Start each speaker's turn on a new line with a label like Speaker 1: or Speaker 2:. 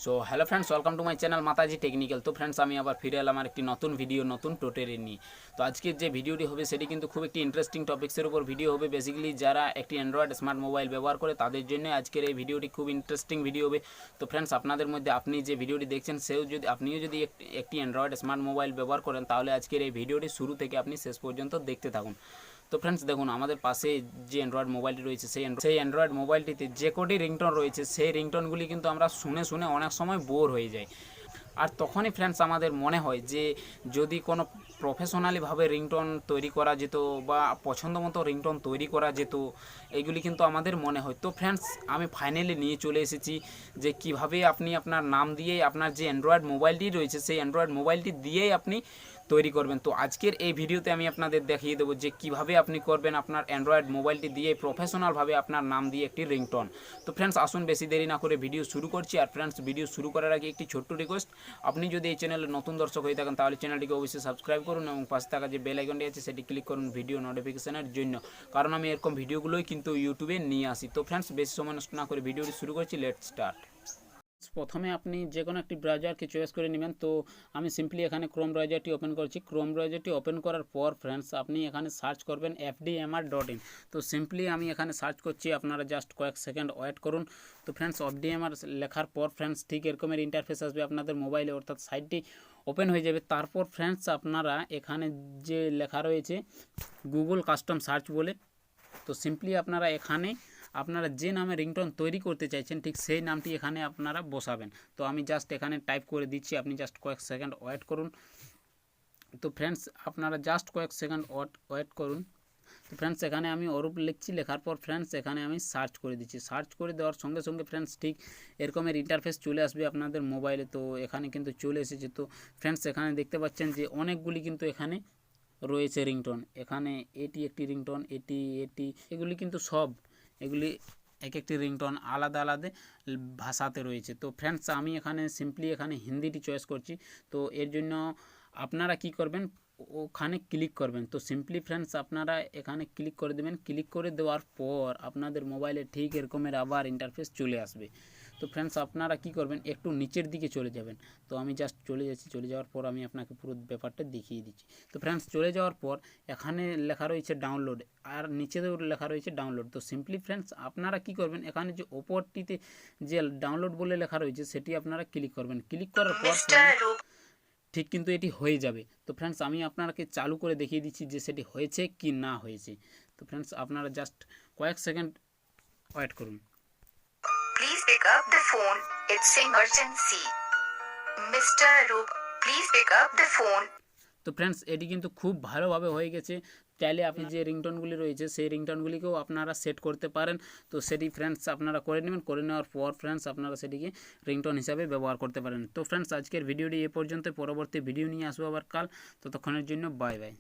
Speaker 1: So hello friends, welcome to my channel Mataji technical. তো friends, আমি আবার ফিরে এলাম আর একটি নতুন ভিডিও, নতুন টোটেরিয়া নিয়ে। তো আজকের যে ভিডিওটি হবে সেটি কিন্তু খুব একটি ইন্টারেস্টিং টপিক্সের উপর ভিডিও হবে। বেসিক্যালি যারা একটি অ্যান্ড্রয়েড স্মার্ট মোবাইল ব্যবহার করে তাদের জন্য আজকের এই ভিডিওটি খুব ইন্টারেস্টিং ভিডিও হবে। তো ফ্রেন্ডস, আপনাদের মধ্যে আপনি যে ভিডিওটি দেখছেন আপনিও যদি একটি অ্যান্ড্রয়েড স্মার্ট মোবাইল ব্যবহার করেন তাহলে আজকের এই ভিডিওটি শুরু থেকে আপনি শেষ পর্যন্ত দেখতে থাকুন। তো ফ্রেন্ডস দেখুন, আমাদের পাশে যে অ্যান্ড্রয়েড মোবাইলটি রয়েছে সেই অ্যান্ড্রয়েড মোবাইলটিতে যে কটি রিংটোন রয়েছে সেই রিংটোনগুলি কিন্তু আমরা শুনে শুনে অনেক সময় বোর হয়ে যাই। আর তখনই ফ্রেন্ডস আমাদের মনে হয় যে যদি কোনো প্রফেশনালিভাবে রিংটোন তৈরি করা যেত বা পছন্দ মতো রিংটোন তৈরি করা যেত, এইগুলি কিন্তু আমাদের মনে হয়। তো ফ্রেন্ডস, আমি ফাইনালি নিয়ে চলে এসেছি যে কিভাবে আপনি আপনার নাম দিয়েই আপনার যে অ্যান্ড্রয়েড মোবাইলটি রয়েছে সেই অ্যান্ড্রয়েড মোবাইলটি দিয়েই আপনি তৈরি করবেন। তো আজকের এই ভিডিওতে আমি আপনাদের দেখিয়ে দেবো যে কিভাবে আপনি করবেন আপনার অ্যান্ড্রয়েড মোবাইলটি দিয়ে প্রফেশনালভাবে আপনার নাম দিয়ে একটি রিংটোন। তো ফ্রেন্ডস, আসুন বেশি দেরি না করে ভিডিও শুরু করছি। আর ফ্রেন্ডস, ভিডিও শুরু করার আগে একটি ছোট্ট রিকোয়েস্ট, আপনি যদি এই চ্যানেলে নতুন দর্শক হয়ে থাকেন তাহলে চ্যানেলটিকে অবশ্যই সাবস্ক্রাইব করুন এবং পাশে থাকা যে বেল আইকনটি আছে সেটি ক্লিক করুন ভিডিও নোটিফিকেশনের জন্য, কারণ আমি এরকম ভিডিওগুলোই কিন্তু ইউটিউবে নিয়ে আসি। তো ফ্রেন্ডস, বেশি সময় নষ্ট না করে ভিডিওটি শুরু করছি। Let's start. প্রথমে আপনি যে কোনো একটি ব্রাউজারকে চয়েস করে নেবেন। তো আমি সিম্পলি এখানে ক্রোম ব্রাউজারটি ওপেন করছি। ক্রোম ব্রাউজারটি ওপেন করার পর ফ্রেন্ডস আপনি এখানে সার্চ করবেন fdmr.in। তো সিম্পলি আমি এখানে সার্চ করছি, আপনারা জাস্ট কয়েক সেকেন্ড ওয়েট করুন। তো ফ্রেন্ডস, fdmr লেখার পর ফ্রেন্ডস ঠিক এরকমের ইন্টারফেস আসবে আপনাদের মোবাইলে, অর্থাৎ সাইটটি ওপেন হয়ে যাবে। তারপর ফ্রেন্ডস আপনারা এখানে যে লেখা রয়েছে গুগল কাস্টম সার্চ বলে, তো সিম্পলি আপনারা এখানে আপনারা যে নামে রিংটোন তৈরি করতে চাইছেন ঠিক সেই নামটি এখানে আপনারা বসাবেন। তো আমি জাস্ট এখানে টাইপ করে দিচ্ছি, আপনি জাস্ট কয়েক সেকেন্ড ওয়েট করুন। তো ফ্রেন্ডস, আপনারা জাস্ট কয়েক সেকেন্ড ওয়েট করুন। তো ফ্রেন্ডস, এখানে আমি অরূপ লিখছি, লেখার পর ফ্রেন্ডস এখানে আমি সার্চ করে দিচ্ছি। সার্চ করে দেওয়ার সঙ্গে সঙ্গে ফ্রেন্ডস ঠিক এরকমের ইন্টারফেস চলে আসবে আপনাদের মোবাইলে। তো এখানে কিন্তু চলে এসেছে। তো ফ্রেন্ডস, এখানে দেখতে পাচ্ছেন যে অনেকগুলি কিন্তু এখানে রয়েছে রিংটোন। এখানে এটি একটি রিংটোন, এটি এগুলি কিন্তু সব এগুলি এক একটি রিংটোন আলাদা আলাদা ভাষাতে রয়েছে। তো ফ্রেন্ডস, আমি এখানে সিম্পলি এখানে হিন্দিটি চয়েস করছি। তো এর জন্য আপনারা কি করবেন, ওখানে ক্লিক করবেন। তো সিম্পলি ফ্রেন্ডস আপনারা এখানে ক্লিক করে দেবেন। ক্লিক করে দেওয়ার পর আপনাদের মোবাইলে ঠিক এরকমের আবার ইন্টারফেস চলে আসবে। তো ফ্রেন্ডস, আপনারা কি করবেন, একটু নিচের দিকে চলে যাবেন। তো আমি জাস্ট চলে যাচ্ছি, চলে যাওয়ার পর আমি আপনাকে পুরো ব্যাপারটা দেখিয়ে দিচ্ছি। তো ফ্রেন্ডস, চলে যাওয়ার পর এখানে লেখা রয়েছে ডাউনলোড, আর নিচেও লেখা রয়েছে ডাউনলোড। তো সিম্পলি ফ্রেন্ডস আপনারা কি করবেন, এখানে যে ওপরটিতে যে ডাউনলোড বলে লেখা রয়েছে সেটি আপনারা ক্লিক করবেন। ক্লিক করার পর ঠিক কিন্তু এটি হয়ে যাবে। তো ফ্রেন্ডস, আমি আপনাকে চালু করে দেখিয়ে দিচ্ছি যে সেটি হয়েছে কি না হয়েছে। তো ফ্রেন্ডস, আপনারা জাস্ট কয়েক সেকেন্ড ওয়েট করুন।
Speaker 2: Please pick up the phone. It's emergency. Mr. Arup, please pick up the phone.
Speaker 1: তো ফ্রেন্ডস, এটি কিন্তু খুব ভালোভাবে হয়ে গেছে। চাইলে আপনি যে রিংটোনগুলি রয়েছে সেই রিংটোনগুলিকেও আপনারা সেট করতে পারেন। তো সেটি ফ্রেন্ডস আপনারা করে নেবেন। করে নেওয়ার পর ফ্রেন্ডস আপনারা সেটিকে রিংটোন হিসাবে ব্যবহার করতে পারেন। তো ফ্রেন্ডস, আজকের ভিডিওটি এ পর্যন্ত। পরবর্তী ভিডিও নিয়ে আসবো আবার কাল। ততক্ষণের জন্য বাই বাই।